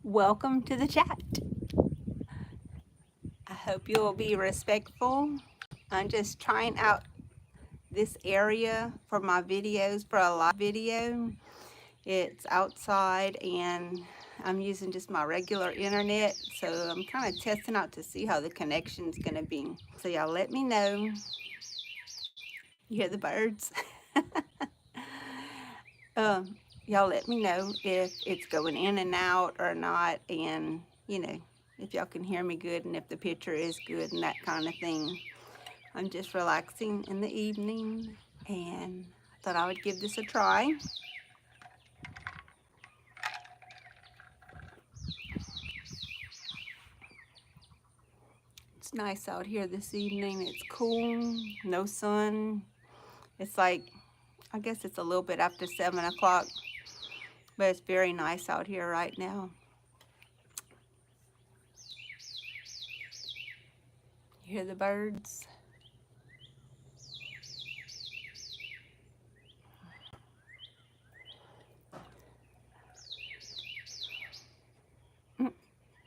Welcome to the chat. I hope you will be respectful. I'm just trying out this area for my videos for a live video. It's outside and I'm using just my regular internet, so I'm kind of testing out to see how the connection's gonna be. So y'all let me know. You hear the birds? um, y'all let me know if it's going in and out or not, and if y'all can hear me good and if the picture is good and that kind of thing. I'm just relaxing in the evening and thought I would give this a try. It's nice out here this evening. It's cool, no sun. It's like, I guess it's a little bit after 7 o'clock, but it's very nice out here right now. You hear the birds?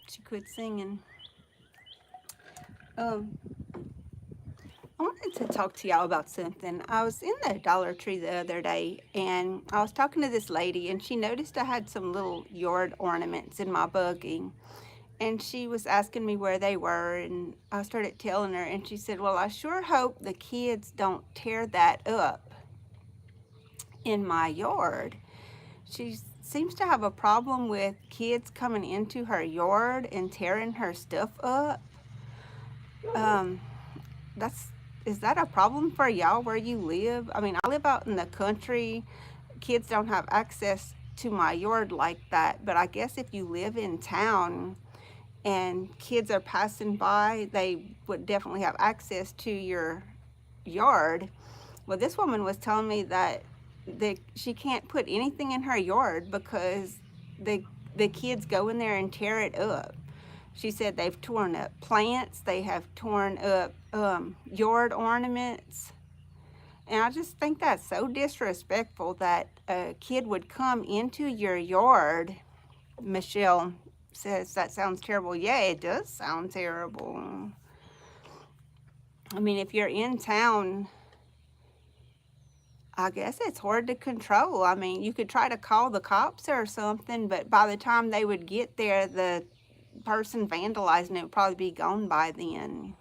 She quit singing. I wanted to talk to y'all about something. I was in the Dollar Tree the other day and I was talking to this lady and she noticed I had some little yard ornaments in my buggy. And she was asking me where they were, and I started telling her, and she said, well, I sure hope the kids don't tear that up in my yard. She seems to have a problem with kids coming into her yard and tearing her stuff up. Is that a problem for y'all where you live? I mean, I live out in the country. Kids don't have access to my yard like that, but I guess if you live in town and kids are passing by, they would definitely have access to your yard. Well, this woman was telling me that she can't put anything in her yard because the kids go in there and tear it up. She said they've torn up plants, they have torn up yard ornaments. And I just think that's so disrespectful that a kid would come into your yard. Michelle says that sounds terrible. Yeah, it does sound terrible. I mean, if you're in town, I guess it's hard to control. I mean, you could try to call the cops or something, but by the time they would get there, the person vandalizing it would probably be gone by then.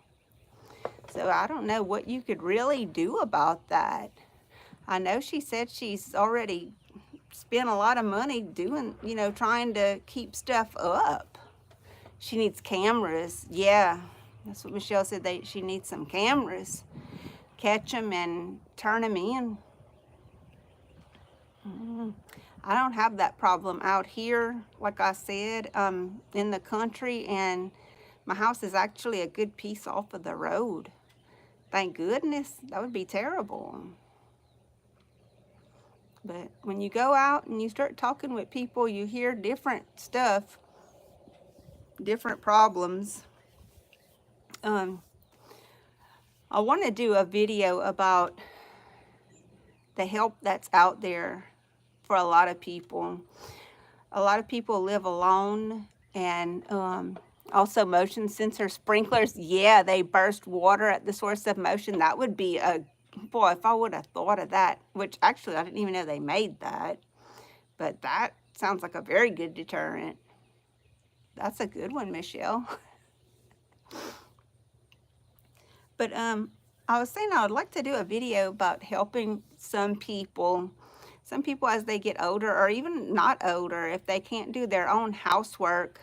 So I don't know what you could really do about that. I know she said she's already spent a lot of money doing, trying to keep stuff up. She needs cameras. Yeah, that's what Michelle said. She needs some cameras. Catch them and turn them in. I don't have that problem out here. Like I said, in the country, and my house is actually a good piece off of the road. Thank goodness. That would be terrible. But when you go out and you start talking with people, you hear different stuff, different problems. I want to do a video about the help that's out there for a lot of people. A lot of people live alone, and also motion sensor sprinklers. Yeah, they burst water at the source of motion. That would be boy, if I would have thought of that, which actually I didn't even know they made that. But that sounds like a very good deterrent. That's a good one, Michelle. But I was saying I would like to do a video about helping some people as they get older, or even not older, if they can't do their own housework.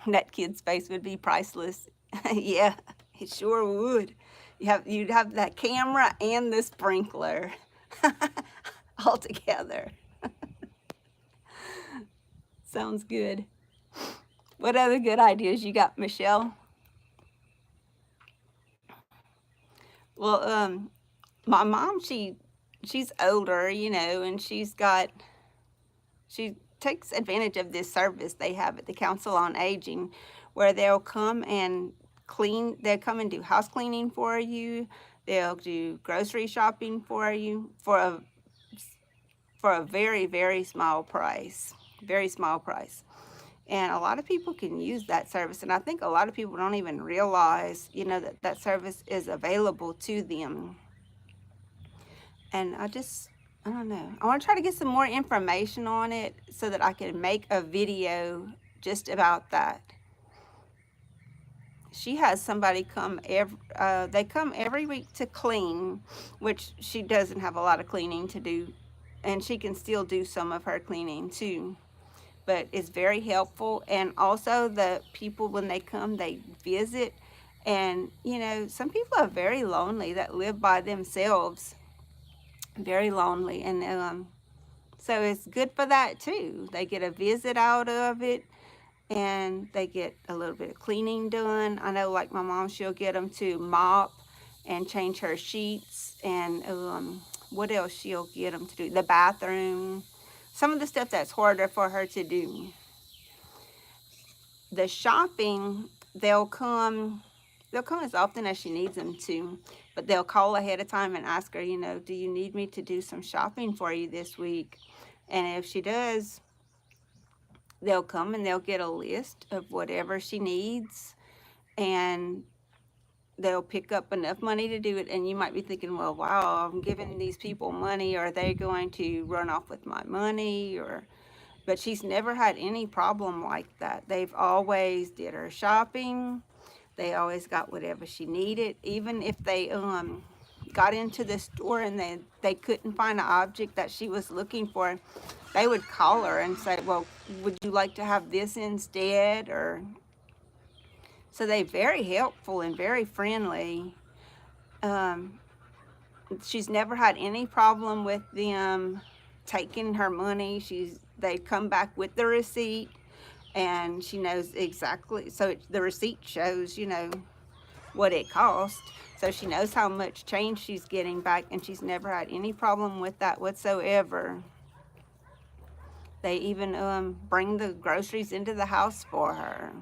That kid's face would be priceless. Yeah, it sure would. You'd have that camera and the sprinkler all together. Sounds good. What other good ideas you got, Michelle? Well, my mom, she's older, and she takes advantage of this service they have at the Council on Aging, where they'll come and come and do house cleaning for you. They'll do grocery shopping for you for a very, very small price. very small price. And a lot of people can use that service. And I think a lot of people don't even realize, that that service is available to them. And I don't know. I want to try to get some more information on it so that I can make a video just about that. She has somebody they come every week to clean, which she doesn't have a lot of cleaning to do, and she can still do some of her cleaning too. But it's very helpful. And also the people, when they come, they visit. And, some people are very lonely that live by themselves, very lonely. And so it's good for that too. They get a visit out of it, and they get a little bit of cleaning done. I know, like my mom, she'll get them to mop and change her sheets, and what else she'll get them to do? The bathroom, some of the stuff that's harder for her to do. The shopping, they'll come as often as she needs them to, but they'll call ahead of time and ask her, do you need me to do some shopping for you this week? And if she does, they'll come and they'll get a list of whatever she needs, and they'll pick up enough money to do it. And you might be thinking, well, wow, I'm giving these people money. Are they going to run off with my money? But she's never had any problem like that. They've always did her shopping. They always got whatever she needed. Even if they got into the store and they couldn't find an object that she was looking for, they would call her and say, well, would you like to have this instead? So they're very helpful and very friendly. She's never had any problem with them taking her money. They come back with the receipt, and she knows exactly. So the receipt shows, what it cost. So she knows how much change she's getting back, and she's never had any problem with that whatsoever. They even bring the groceries into the house for her.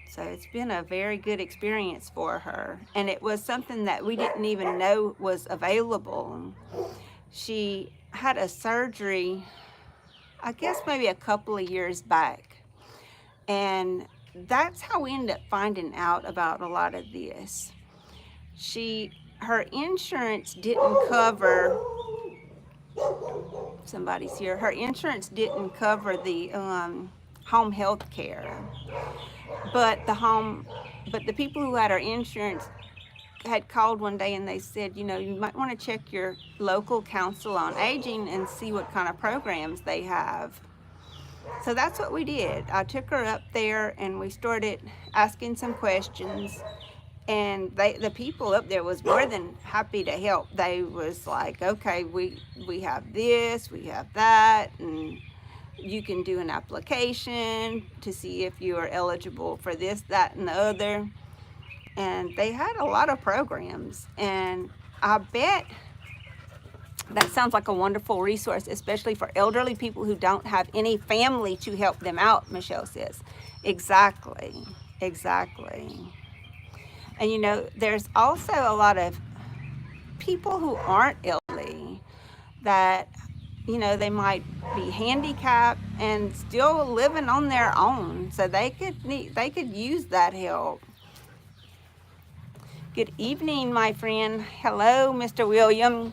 So it's been a very good experience for her. And it was something that we didn't even know was available. She had a surgery, I guess maybe a couple of years back. And that's how we ended up finding out about a lot of this. Her insurance didn't cover, somebody's here, her insurance didn't cover the home health care. But the people who had our insurance had called one day, and they said, you might want to check your local council on aging and see what kind of programs they have. So that's what we did. I took her up there, and we started asking some questions. And the people up there was more than happy to help. They was like, okay, we have this, we have that, and you can do an application to see if you are eligible for this, that, and the other. And they had a lot of programs. And I bet that sounds like a wonderful resource, especially for elderly people who don't have any family to help them out, Michelle says. Exactly. And there's also a lot of people who aren't elderly that, they might be handicapped and still living on their own. So they could use that help. Good evening, my friend. Hello, Mr. William.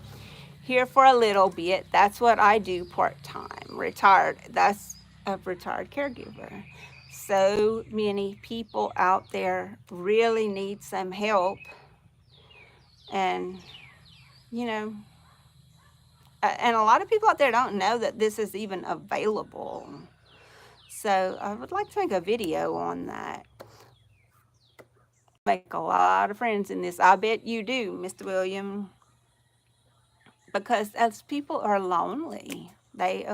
Here for a little bit. That's what I do part-time. Retired. That's a retired caregiver. So many people out there really need some help. And, and a lot of people out there don't know that this is even available. So I would like to make a video on that. Make a lot of friends in this. I bet you do, Mr. William. Because as people are lonely, they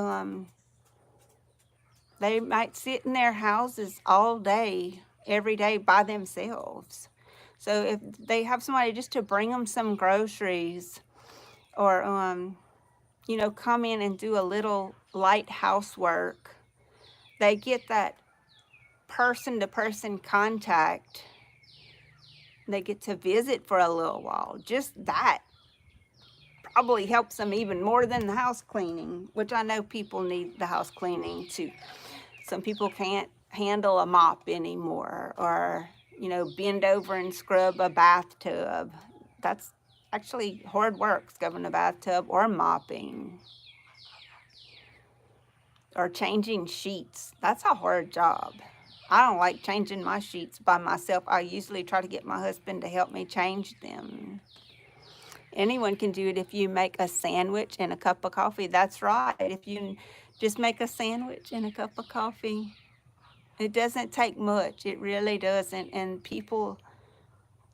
might sit in their houses all day, every day by themselves. So if they have somebody just to bring them some groceries, or come in and do a little light housework, they get that person-to-person contact. They get to visit for a little while. Just that probably helps them even more than the house cleaning, which I know people need the house cleaning too. Some people can't handle a mop anymore, or, bend over and scrub a bathtub. That's actually hard work, scrubbing a bathtub or mopping or changing sheets. That's a hard job. I don't like changing my sheets by myself. I usually try to get my husband to help me change them. Anyone can do it if you make a sandwich and a cup of coffee. That's right. If you just make a sandwich and a cup of coffee, it doesn't take much. It really doesn't. And people,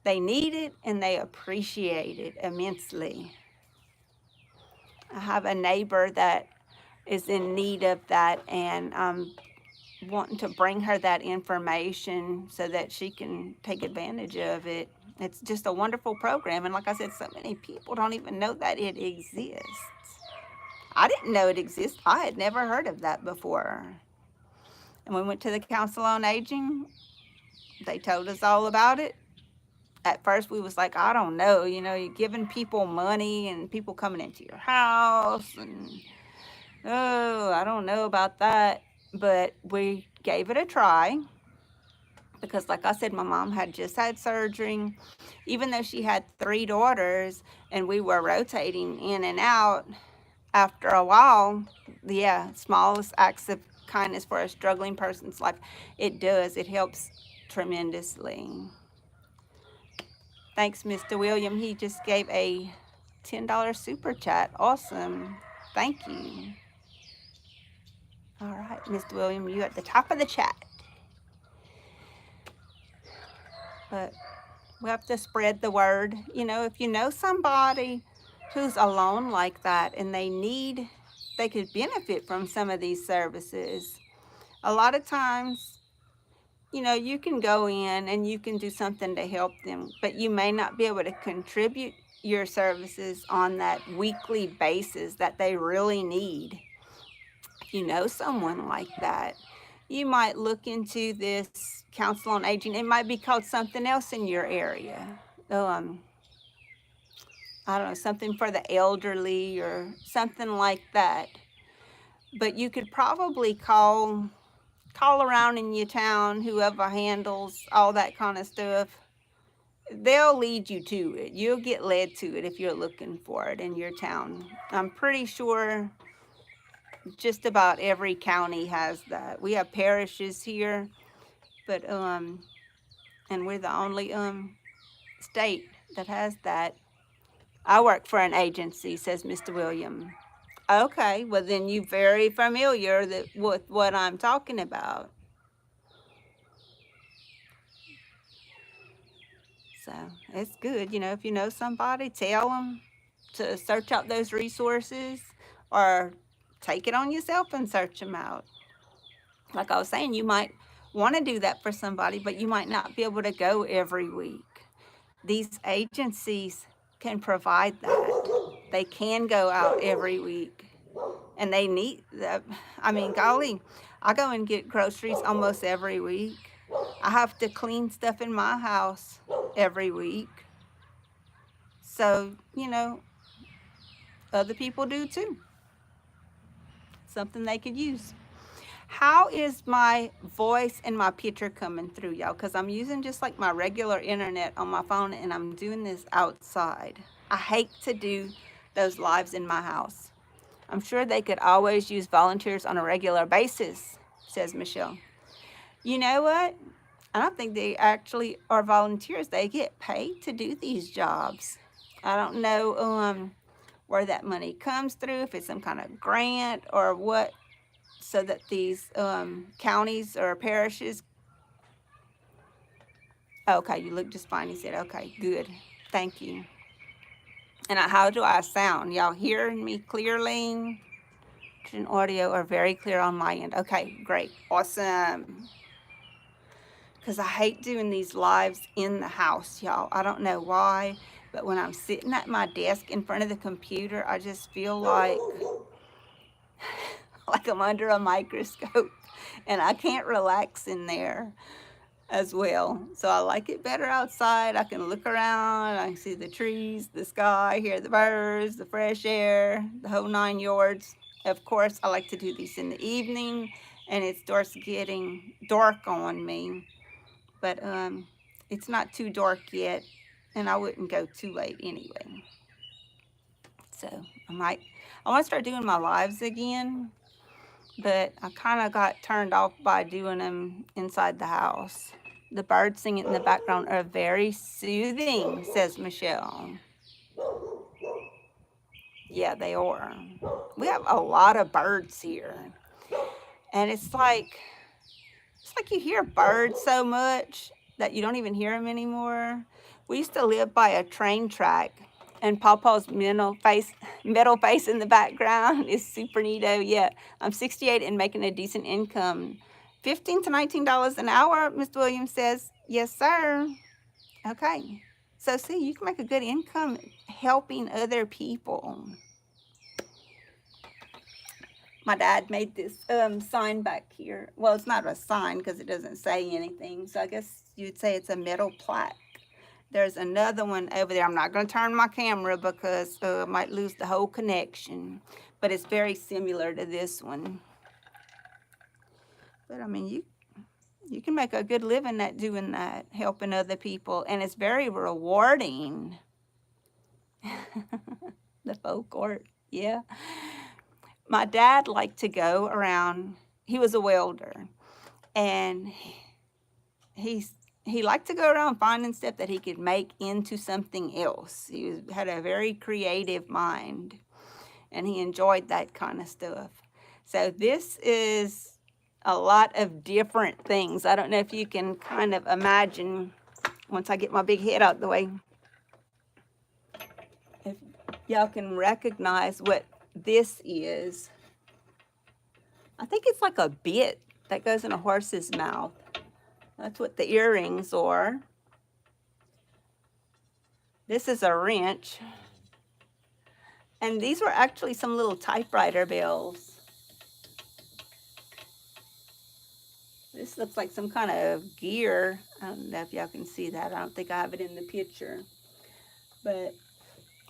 they need it and they appreciate it immensely. I have a neighbor that is in need of that, and I'm wanting to bring her that information so that she can take advantage of it. It's just a wonderful program. And like I said, so many people don't even know that it exists. I didn't know it exists. I had never heard of that before. And we went to the Council on Aging. They told us all about it. At first we was like, I don't know, you're giving people money and people coming into your house, and oh, I don't know about that. But we gave it a try because, like I said, my mom had just had surgery. Even though she had 3 daughters and we were rotating in and out, after a while, yeah, smallest acts of kindness for a struggling person's life, it does. It helps tremendously. Thanks, Mr. William. He just gave a $10 super chat. Awesome. Thank you. All right, Mr. William, you at the top of the chat. But we have to spread the word. If you know somebody who's alone like that and they could benefit from some of these services. A lot of times, you can go in and you can do something to help them, but you may not be able to contribute your services on that weekly basis that they really need. If you know someone like that, you might look into this Council on Aging. It might be called something else in your area. I don't know, something for the elderly or something like that. But you could probably call around in your town, whoever handles all that kind of stuff. They'll lead you to it. You'll get led to it if you're looking for it in your town. I'm pretty sure just about every county has that. We have parishes here, but and we're the only state that has that. I work for an agency, says Mr. William. Okay, well then you're very familiar with what I'm talking about. So it's good, if you know somebody, tell them to search out those resources, or take it on yourself and search them out. Like I was saying, you might want to do that for somebody, but you might not be able to go every week. These agencies can provide that. They can go out every week, and they need that. I mean, golly, I go and get groceries almost every week. I have to clean stuff in my house every week. So, other people do too. Something they could use. How is my voice and my picture coming through, y'all? Because I'm using just like my regular internet on my phone, and I'm doing this outside. I hate to do those lives in my house. I'm sure they could always use volunteers on a regular basis, says Michelle. You know what? I don't think they actually are volunteers. They get paid to do these jobs. I don't know where that money comes through, if it's some kind of grant or what, so that these counties or parishes. Okay, you look just fine. He said, okay, good. Thank you. And how do I sound? Y'all hearing me clearly? And audio are very clear on my end. Okay, great. Awesome. Because I hate doing these lives in the house, y'all. I don't know why, but when I'm sitting at my desk in front of the computer, I just feel like I'm under a microscope, and I can't relax in there. as well. So I like it better outside. I can look around, I can see the trees, the sky, hear the birds, the fresh air, the whole 9 yards. Of course, I like to do these in the evening, and it starts getting dark on me. But it's not too dark yet, and I wouldn't go too late anyway. So I want to start doing my lives again, but I kind of got turned off by doing them inside the house. The birds singing in the background are very soothing, says Michelle. Yeah, they are. We have a lot of birds here, and it's like you hear birds so much that you don't even hear them anymore. We used to live by a train track, and Pawpaw's metal face in the background is super neato. Yeah, I'm 68 and making a decent income. $15 to $19 an hour, Miss Williams says. Yes, sir. Okay. So, see, you can make a good income helping other people. My dad made this sign back here. Well, it's not a sign because it doesn't say anything. So I guess you'd say it's a metal plaque. There's another one over there. I'm not going to turn my camera because I might lose the whole connection. But it's very similar to this one. But I mean, you can make a good living at doing that, helping other people, and it's very rewarding. The folk art, yeah. My dad liked to go around. He was a welder, and he liked to go around finding stuff that he could make into something else. Had a very creative mind, and he enjoyed that kind of stuff. So this is a lot of different things. I don't know if you can kind of imagine once I get my big head out the way, if y'all can recognize what this is. I think it's like a bit that goes in a horse's mouth. That's what the earrings are. This is a wrench. And these were actually some little typewriter bells. This looks like some kind of gear. I don't know if y'all can see that. I don't think I have it in the picture. But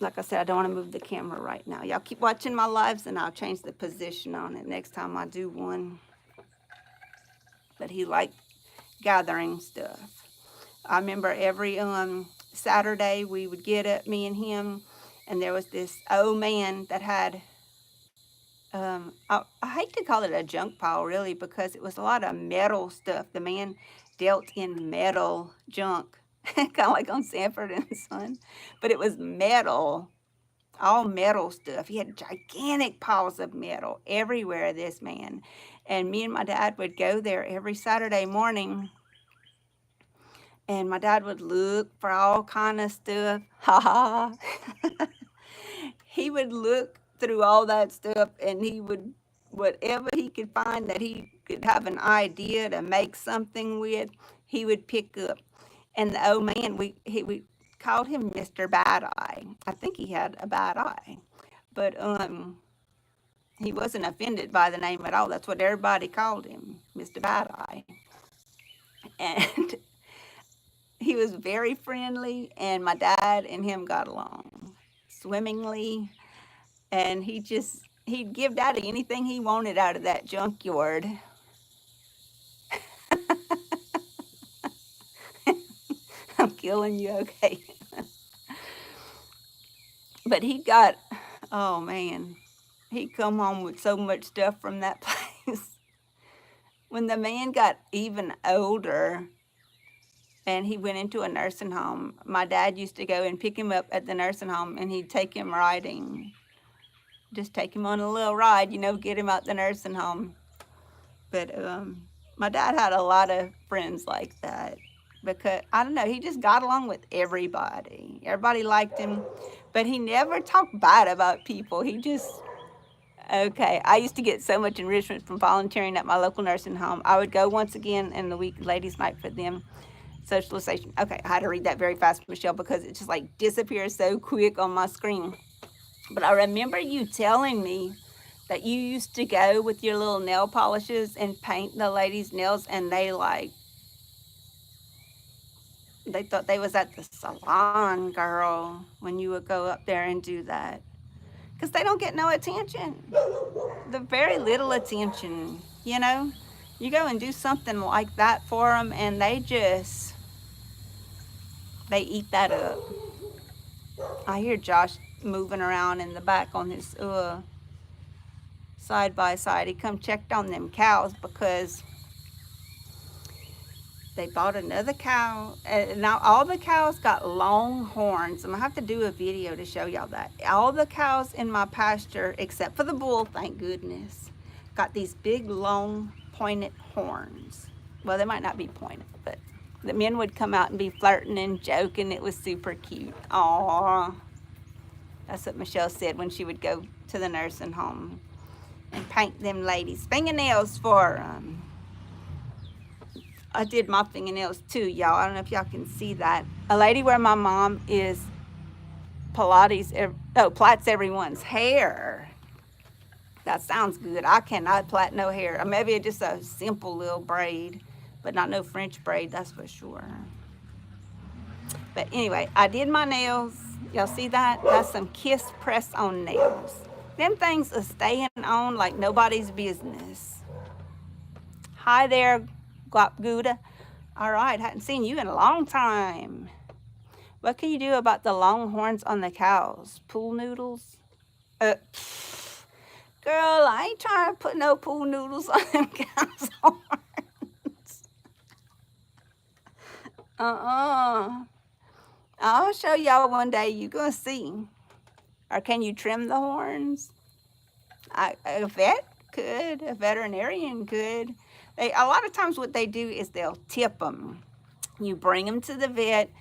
like I said, I don't want to move the camera right now. Y'all keep watching my lives and I'll change the position on it next time I do one. But he liked gathering stuff. I remember every Saturday we would get up, me and him, and there was this old man that had, I hate to call it a junk pile really because it was a lot of metal stuff. The man dealt in metal junk, kind of like on Sanford and Son, but it was metal, all metal stuff. He had gigantic piles of metal everywhere, this man. And me and my dad would go there every Saturday morning, and my dad would look for all kind of stuff. Ha ha. He would look through all that stuff, and he would, whatever he could find that he could have an idea to make something with, he would pick up. And the old man, we called him Mr. Bad Eye. I think he had a bad eye, but he wasn't offended by the name at all. That's what everybody called him, Mr. Bad Eye. And he was very friendly, and my dad and him got along swimmingly. And he'd give Daddy anything he wanted out of that junkyard. I'm killing you, okay? But oh man, he'd come home with so much stuff from that place. When the man got even older and he went into a nursing home, my dad used to go and pick him up at the nursing home, and he'd take him riding. Just take him on a little ride, get him out the nursing home. But my dad had a lot of friends like that because, I don't know, he just got along with everybody. Everybody liked him, but he never talked bad about people. Okay, I used to get so much enrichment from volunteering at my local nursing home. I would go once again in the week, ladies' night for them. Socialization. Okay, I had to read that very fast, Michelle, because it just like disappears so quick on my screen. But I remember you telling me that you used to go with your little nail polishes and paint the ladies' nails, and they like They thought they was at the salon, girl, when you would go up there and do that. Because they don't get no attention. The very little attention, you know? You go and do something like that for them, and they eat that up. I hear Josh moving around in the back on his side by side. He come checked on them cows because they bought another cow. Now all the cows got long horns. I'm gonna have to do a video to show y'all that. All the cows in my pasture, except for the bull, thank goodness, got these big long pointed horns. Well, they might not be pointed, but the men would come out and be flirting and joking. It was super cute. Aww. That's what Michelle said when she would go to the nursing home and paint them ladies' fingernails for them. I did my fingernails too, y'all. I don't know if y'all can see that. A lady where my mom is plats everyone's hair. That sounds good. I cannot plait no hair. Or maybe just a simple little braid, but not no French braid, that's for sure. But anyway, I did my nails. Y'all see that? That's some Kiss press on nails. Them things are staying on like nobody's business. Hi there, Guap Gouda. All right, hadn't seen you in a long time. What can you do about the long horns on the cows? Pool noodles? Girl, I ain't trying to put no pool noodles on them cows' horns. I'll show y'all one day. You gonna see. Or can you trim the horns? A vet could. A veterinarian could. A lot of times what they do is they'll tip them. You bring them to the vet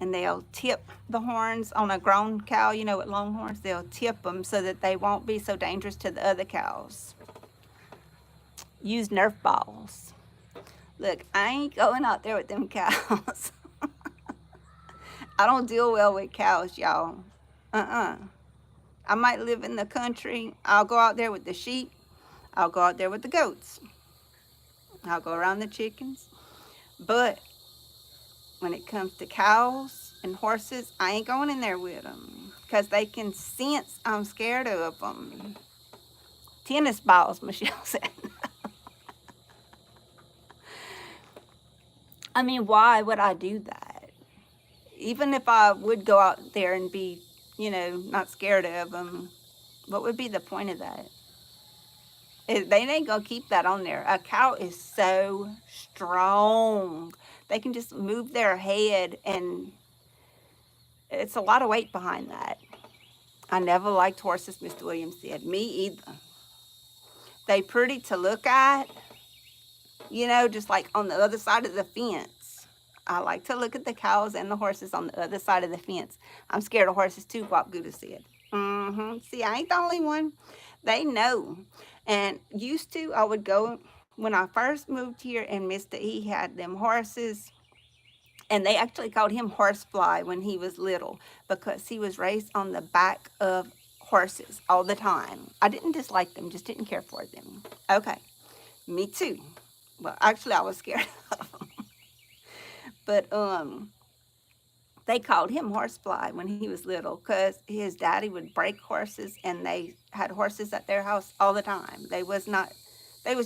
and they'll tip the horns on a grown cow, you know, with long horns. They'll tip them so that they won't be so dangerous to the other cows. Use Nerf balls. Look, I ain't going out there with them cows. I don't deal well with cows, y'all. I might live in the country. I'll go out there with the sheep. I'll go out there with the goats. I'll go around the chickens. But when it comes to cows and horses, I ain't going in there with them because they can sense I'm scared of them. Tennis balls, Michelle said. I mean, why would I do that? Even if I would go out there and be, you know, not scared of them, what would be the point of that? They ain't gonna keep that on there. A cow is so strong. They can just move their head, and it's a lot of weight behind that. I never liked horses, Mr. Williams said. Me either. They pretty to look at, you know, just like on the other side of the fence. I like to look at the cows and the horses on the other side of the fence. I'm scared of horses too, Guap Gouda said. See, I ain't the only one. They know. And used to, I would go, when I first moved here and Mr. E had them horses, and they actually called him Horsefly when he was little because he was raised on the back of horses all the time. I didn't dislike them, just didn't care for them. Okay, me too. Well, actually, I was scared of them. But they called him Horsefly when he was little because his daddy would break horses, and they had horses at their house all the time. They was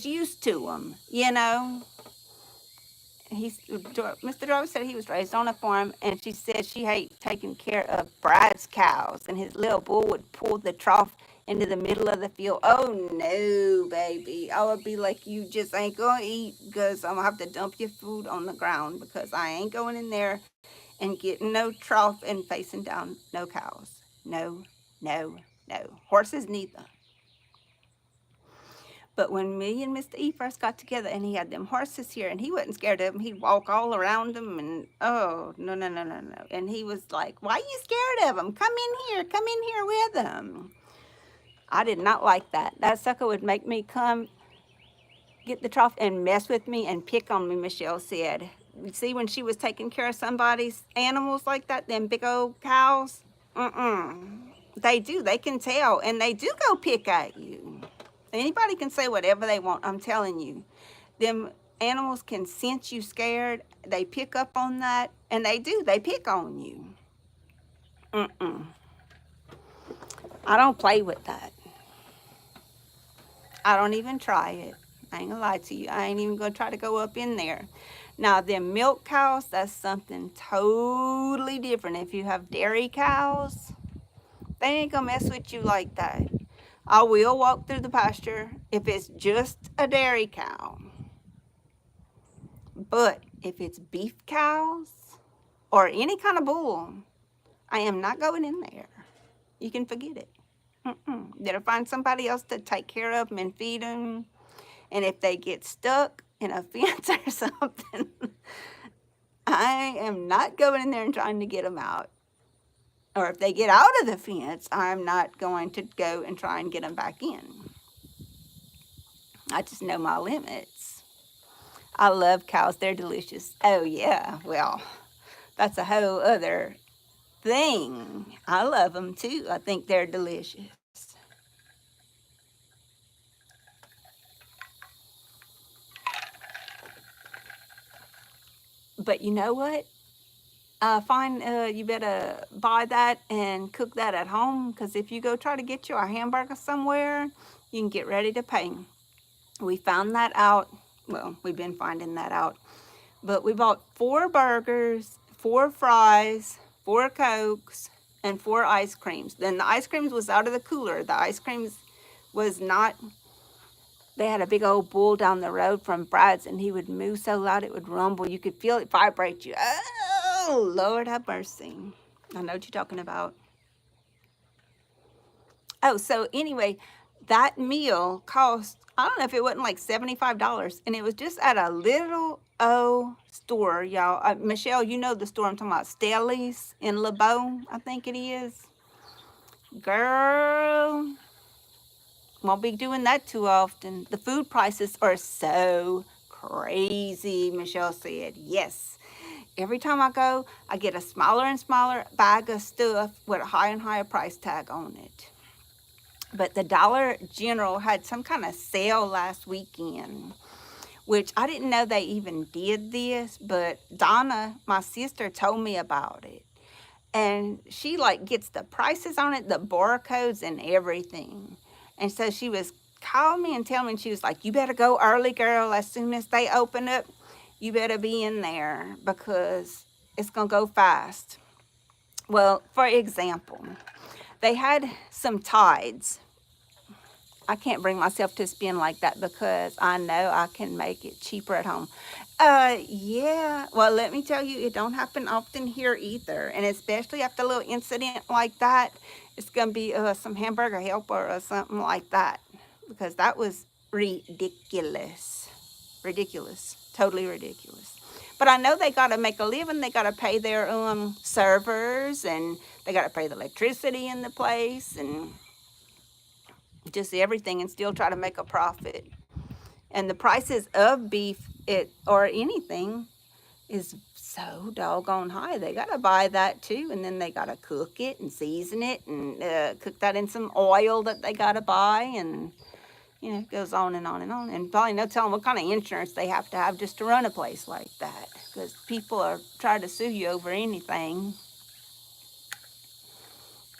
used to them, you know. Mr. Jarvis said he was raised on a farm, and she said she hated taking care of Brad's cows, and his little bull would pull the trough into the middle of the field. Oh no, baby. I would be like, you just ain't gonna eat because I'm gonna have to dump your food on the ground because I ain't going in there and getting no trough and facing down no cows. No, no, no. Horses neither. But when me and Mr. E first got together and he had them horses here and he wasn't scared of them, he'd walk all around them and, oh, no, no, no, no, no. And he was like, why are you scared of them? Come in here with them. I did not like that. That sucker would make me come get the trough and mess with me and pick on me, Michelle said. You see, when she was taking care of somebody's animals like that, them big old cows, they do. They can tell, and they do go pick at you. Anybody can say whatever they want, I'm telling you. Them Animals can sense you scared. They pick up on that, and they do. They pick on you. Mm-mm. I don't play with that. I don't even try it. I ain't gonna lie to you. I ain't even gonna try to go up in there. Now, them milk cows, that's something totally different. If you have dairy cows, they ain't gonna mess with you like that. I will walk through the pasture if it's just a dairy cow. But if it's beef cows or any kind of bull, I am not going in there. You can forget it. Better find somebody else to take care of them and feed them. And if they get stuck in a fence or something, I am not going in there and trying to get them out. Or if they get out of the fence, I'm not going to go and try and get them back in. I just know my limits. I love cows. They're delicious. Oh, yeah. Well, that's a whole other thing. I love them too. I think they're delicious. But you know what? Find you better buy that and cook that at home, because if you go try to get you a hamburger somewhere, you can get ready to pay. We found that out. Well, we've been finding that out. But we bought 4 burgers, 4 fries, 4 Cokes, and 4 ice creams. Then the ice creams was out of the cooler. The ice creams was not. They had a big old bull down the road from Brad's, and he would move so loud it would rumble. You could feel it vibrate you. Oh, Lord have mercy. I know what you're talking about. Oh, so anyway, that meal cost, I don't know if it wasn't like $75, and it was just at a little old store, y'all. Michelle, you know the store I'm talking about, Stelly's in LeBeau, I think it is. Girl, won't be doing that too often. The food prices are so crazy, Michelle said. Yes. Every time I go, I get a smaller and smaller bag of stuff with a higher and higher price tag on it. But the Dollar General had some kind of sale last weekend, which I didn't know they even did this, but Donna, my sister, told me about it. And she like gets the prices on it, the barcodes and everything. And so she was calling me and telling me, she was like, you better go early, girl. As soon as they open up, you better be in there because it's going to go fast. Well, for example, they had some Tides. I can't bring myself to spend like that because I know I can make it cheaper at home. Yeah. Well, let me tell you, it don't happen often here either. And especially after a little incident like that, it's going to be some hamburger helper or something like that, because that was ridiculous. Ridiculous. Totally ridiculous. But I know they got to make a living. They got to pay their servers, and they got to pay the electricity in the place and just everything, and still try to make a profit. And the prices of beef or anything is so doggone high. They got to buy that too, and then they got to cook it and season it and cook that in some oil that they got to buy, and it goes on and on and on. And probably no telling what kind of insurance they have to have just to run a place like that, because people are trying to sue you over anything.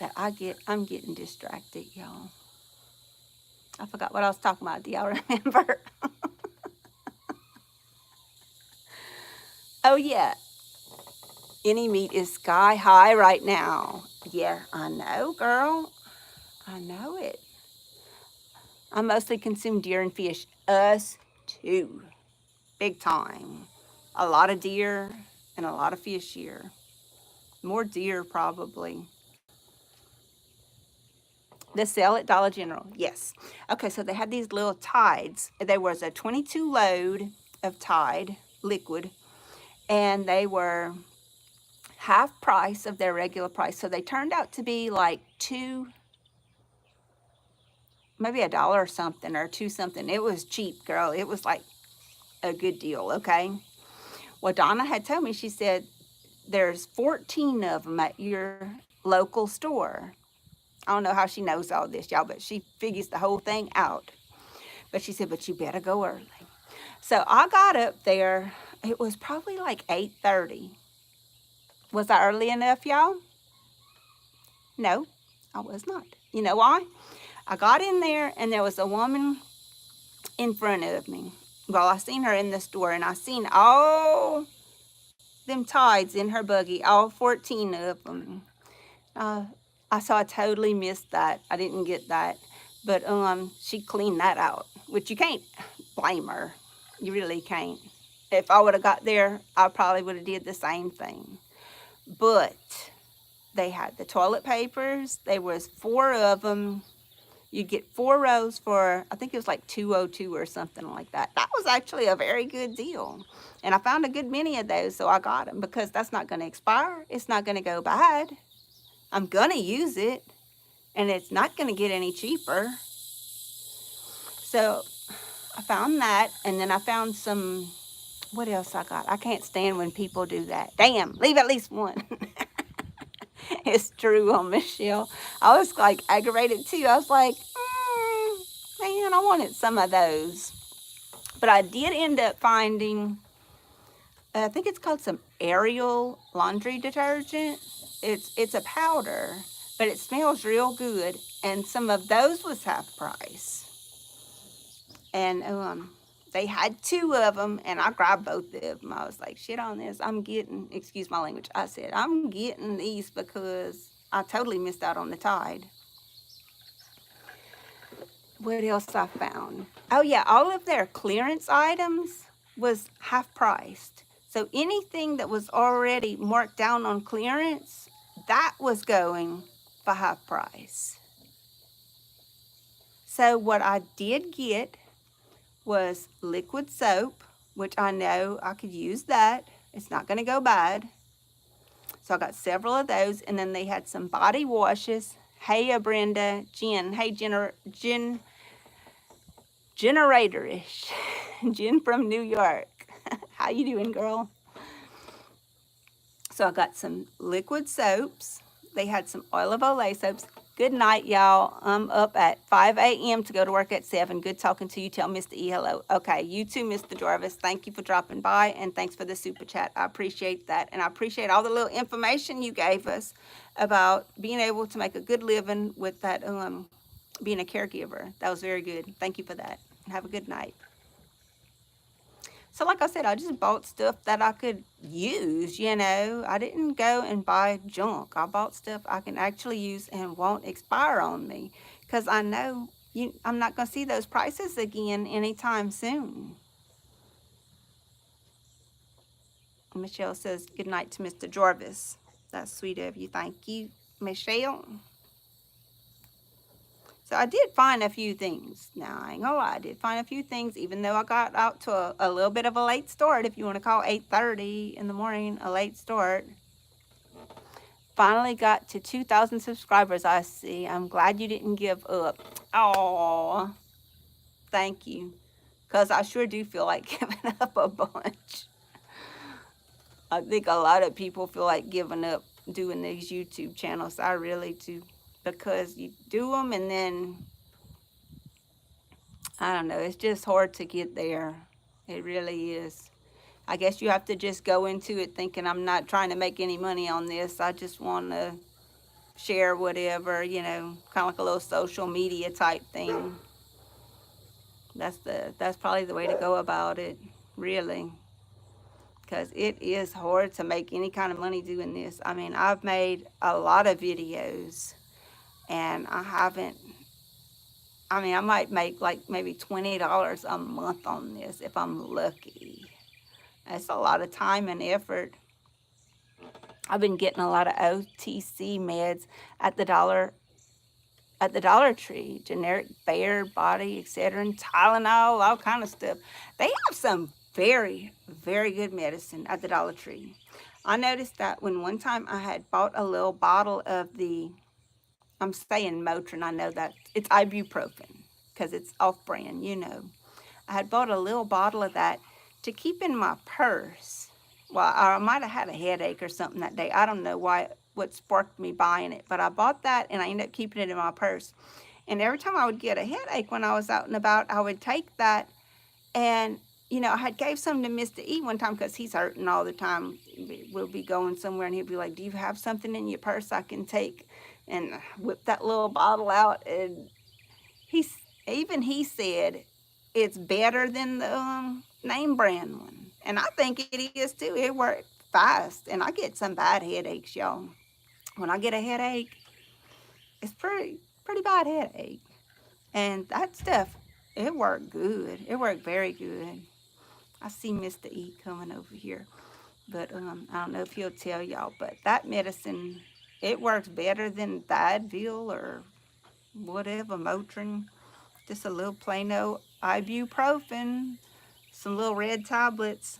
But I'm getting distracted, y'all. I forgot what I was talking about. Do y'all remember? Oh, yeah. Any meat is sky high right now. Yeah, I know, girl. I know it. I mostly consume deer and fish. Us too. Big time. A lot of deer and a lot of fish here. More deer, probably. The sale at Dollar General. Yes. Okay, so they had these little Tides. There was a 22 load of Tide liquid, and they were half price of their regular price. So they turned out to be like maybe $1 or something, or two something. It was cheap, girl. It was like a good deal, okay? Well, Donna had told me, she said, there's 14 of them at your local store. I don't know how she knows all this, y'all, but she figures the whole thing out. But she said, but you better go early. So I got up there. It was probably like 8:30. Was I early enough, y'all? No, I was not. You know why? I got in there and there was a woman in front of me. Well, I seen her in the store and I seen all them tides in her buggy, all 14 of them. Uh, I totally missed that. I didn't get that. But she cleaned that out, which you can't blame her. You really can't. If I would have got there, I probably would have did the same thing. But they had the toilet papers. There was 4 of them. You get 4 rows for, I think it was like 202 or something like that. That was actually a very good deal. And I found a good many of those, so I got them because that's not going to expire. It's not going to go bad. I'm going to use it, and it's not going to get any cheaper. So I found that, and then I found some, what else I got? I can't stand when people do that. Damn, leave at least one. It's true on Michelle. I was like aggravated too. I was like, man, I wanted some of those. But I did end up finding, I think it's called some Ariel laundry detergent. It's a powder, but it smells real good. And some of those was half price. And they had 2 of them, and I grabbed both of them. I was like, shit on this. I'm getting, excuse my language, I said, I'm getting these because I totally missed out on the Tide. What else I found? Oh yeah, all of their clearance items was half priced. So anything that was already marked down on clearance, that was going for half price. So what I did get was liquid soap, which I know I could use that. It's not going to go bad. So I got several of those, and then they had some body washes. Hey, Brenda, Jen. Hey, Generator-ish. Jen from New York. How you doing, girl? So I got some liquid soaps. They had some oil of Olay soaps. Good night, y'all. I'm up at 5 a.m. to go to work at 7. Good talking to you. Tell Mr. E hello. Okay, you too, Mr. Jarvis. Thank you for dropping by, and thanks for the super chat. I appreciate that, and I appreciate all the little information you gave us about being able to make a good living with that, being a caregiver. That was very good. Thank you for that. Have a good night. So like I said, I just bought stuff that I could use, you know. I didn't go and buy junk. I bought stuff I can actually use and won't expire on me because I know I'm not going to see those prices again anytime soon. Michelle says, good night to Mr. Jarvis. That's sweet of you. Thank you, Michelle. So I did find a few things. Now, I ain't gonna lie, I did find a few things, even though I got out to a little bit of a late start, if you want to call 8:30 in the morning a late start. Finally got to 2,000 subscribers, I see. I'm glad you didn't give up. Oh, thank you. Because I sure do feel like giving up a bunch. I think a lot of people feel like giving up doing these YouTube channels. I really do. Because you do them and then, I don't know, it's just hard to get there. It really is. I guess you have to just go into it thinking I'm not trying to make any money on this. I just want to share whatever, you know, kind of like a little social media type thing. That's probably the way to go about it, really. Because it is hard to make any kind of money doing this. I mean, I've made a lot of videos and I might make like maybe $20 a month on this if I'm lucky. That's a lot of time and effort. I've been getting a lot of OTC meds at the Dollar Tree, generic Bayer, body, etc., and Tylenol, all kind of stuff. They have some very, very good medicine at the Dollar Tree. I noticed that when one time I had bought a little bottle of I'm saying Motrin, I know that it's ibuprofen because it's off-brand, you know. I had bought a little bottle of that to keep in my purse. Well, I might have had a headache or something that day. I don't know what sparked me buying it, but I bought that and I ended up keeping it in my purse. And every time I would get a headache when I was out and about, I would take that and I had gave some to Mr. E one time because he's hurting all the time. We'll be going somewhere and he'll be like, "Do you have something in your purse I can take?" And whip that little bottle out, and he's even he said it's better than the name brand one, and I think it is too. It works fast, and I get some bad headaches, y'all. When I get a headache, it's pretty bad headache, and that stuff, it worked good. It worked very good. I see Mr. E coming over here, but I don't know if he'll tell y'all. But that medicine, it works better than the Advil or whatever Motrin. Just a little plain old ibuprofen, some little red tablets.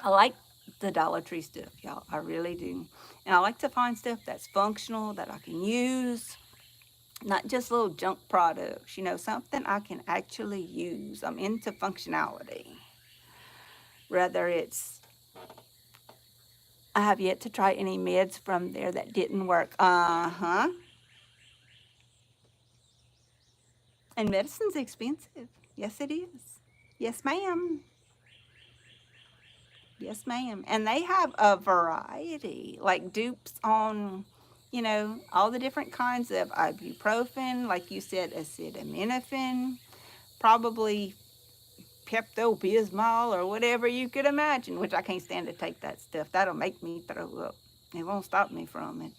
I like the Dollar Tree stuff, y'all. I really do. And I like to find stuff that's functional that I can use, not just little junk products, something I can actually use. I'm into functionality. Whether it's, I have yet to try any meds from there that didn't work. And medicine's expensive. Yes, it is. Yes, ma'am. Yes, ma'am. And they have a variety, like dupes on, all the different kinds of ibuprofen, like you said, acetaminophen, probably Pepto-Bismol or whatever you could imagine, which I can't stand to take that stuff. That'll make me throw up. It won't stop me from it.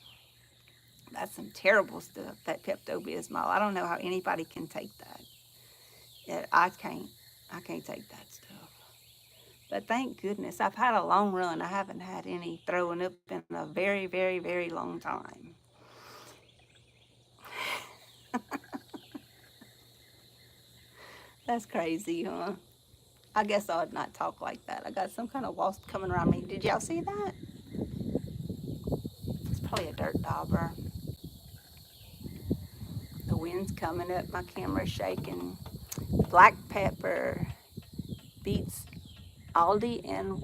That's some terrible stuff, that Pepto-Bismol. I don't know how anybody can take that. I can't. I can't take that stuff. But thank goodness, I've had a long run. I haven't had any throwing up in a very, very, very long time. That's crazy, huh? I guess I would not talk like that. I got some kind of wasp coming around me. Did y'all see that? It's probably a dirt dauber. The wind's coming up. My camera's shaking. Black pepper beats Aldi and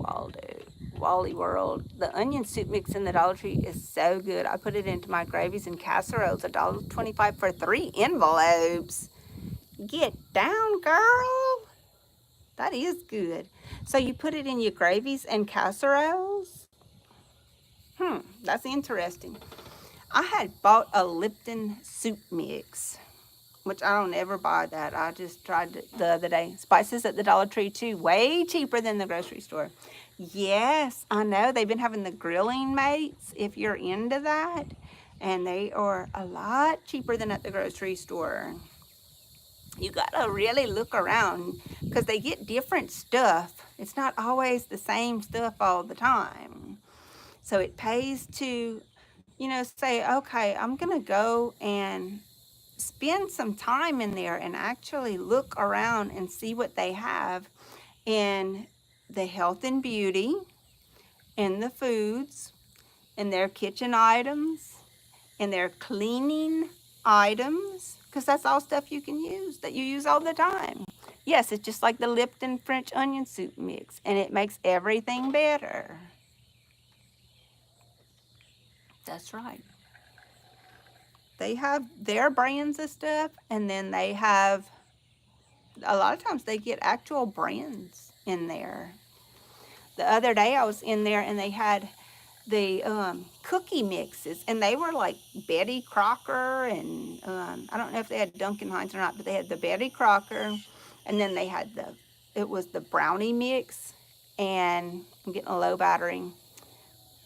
Wally World. The onion soup mix in the Dollar Tree is so good. I put it into my gravies and casseroles. $1.25 for 3 envelopes. Get down, girl. That is good. So you put it in your gravies and casseroles? That's interesting. I had bought a Lipton soup mix, which I don't ever buy that. I just tried it the other day. Spices at the Dollar Tree too, way cheaper than the grocery store. Yes, I know. They've been having the grilling mates, if you're into that. And they are a lot cheaper than at the grocery store. You gotta really look around because they get different stuff. It's not always the same stuff all the time. So it pays to, say, okay, I'm gonna go and spend some time in there and actually look around and see what they have in the health and beauty, in the foods, in their kitchen items, in their cleaning items, because that's all stuff you can use that you use all the time. Yes, it's just like the Lipton French onion soup mix, and it makes everything better. That's right. They have their brands of stuff, and then they have, a lot of times they get actual brands in there. The other day I was in there and they had the cookie mixes, and they were like Betty Crocker, and I don't know if they had Duncan Hines or not, but they had the Betty Crocker, and then they had it was the brownie mix, and I'm getting a low battery.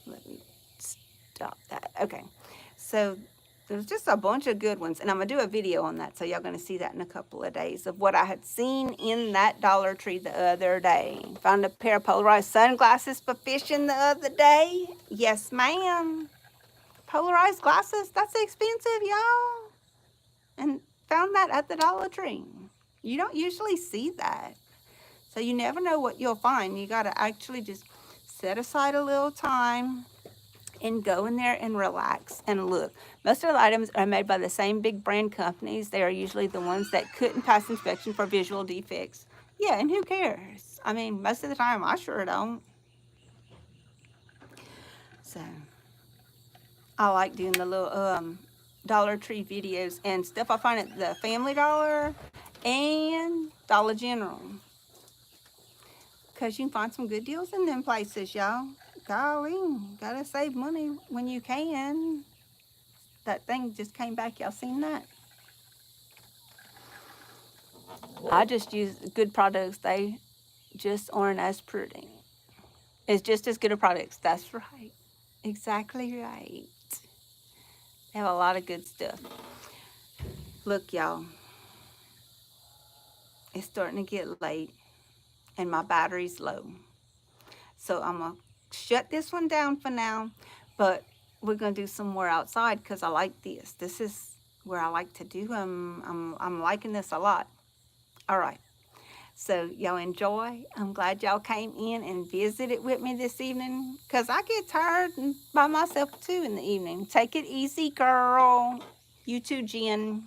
Let me stop that. Okay, so there's just a bunch of good ones, and I'm gonna do a video on that, so y'all gonna see that in a couple of days of what I had seen in that Dollar Tree the other day. Found a pair of polarized sunglasses for fishing the other day. Yes, ma'am. Polarized glasses, that's expensive, y'all. And found that at the Dollar Tree. You don't usually see that. So you never know what you'll find. You gotta actually just set aside a little time and go in there and relax and look. Most of the items are made by the same big brand companies. They are usually the ones that couldn't pass inspection for visual defects. Yeah, and who cares? I mean, most of the time, I sure don't. So, I like doing the little Dollar Tree videos and stuff I find at the Family Dollar and Dollar General. Because you can find some good deals in them places, y'all. Golly, gotta save money when you can. That thing just came back. Y'all seen that? I just use good products. They just aren't as pretty. It's just as good a products. That's right. Exactly right. They have a lot of good stuff. Look, y'all, it's starting to get late and my battery's low. So I'm going to shut this one down for now, but we're going to do some more outside because I like this. This is where I like to do them. I'm liking this a lot. All right. So y'all enjoy. I'm glad y'all came in and visited with me this evening because I get tired by myself too in the evening. Take it easy, girl. You too, Jen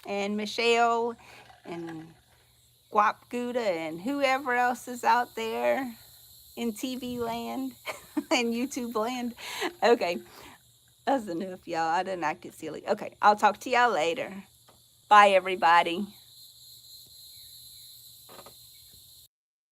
and Michelle and Guap Gouda and whoever else is out there in TV land and YouTube land. Okay, that's enough, y'all. I done acted silly. Okay, I'll talk to y'all later. Bye, everybody.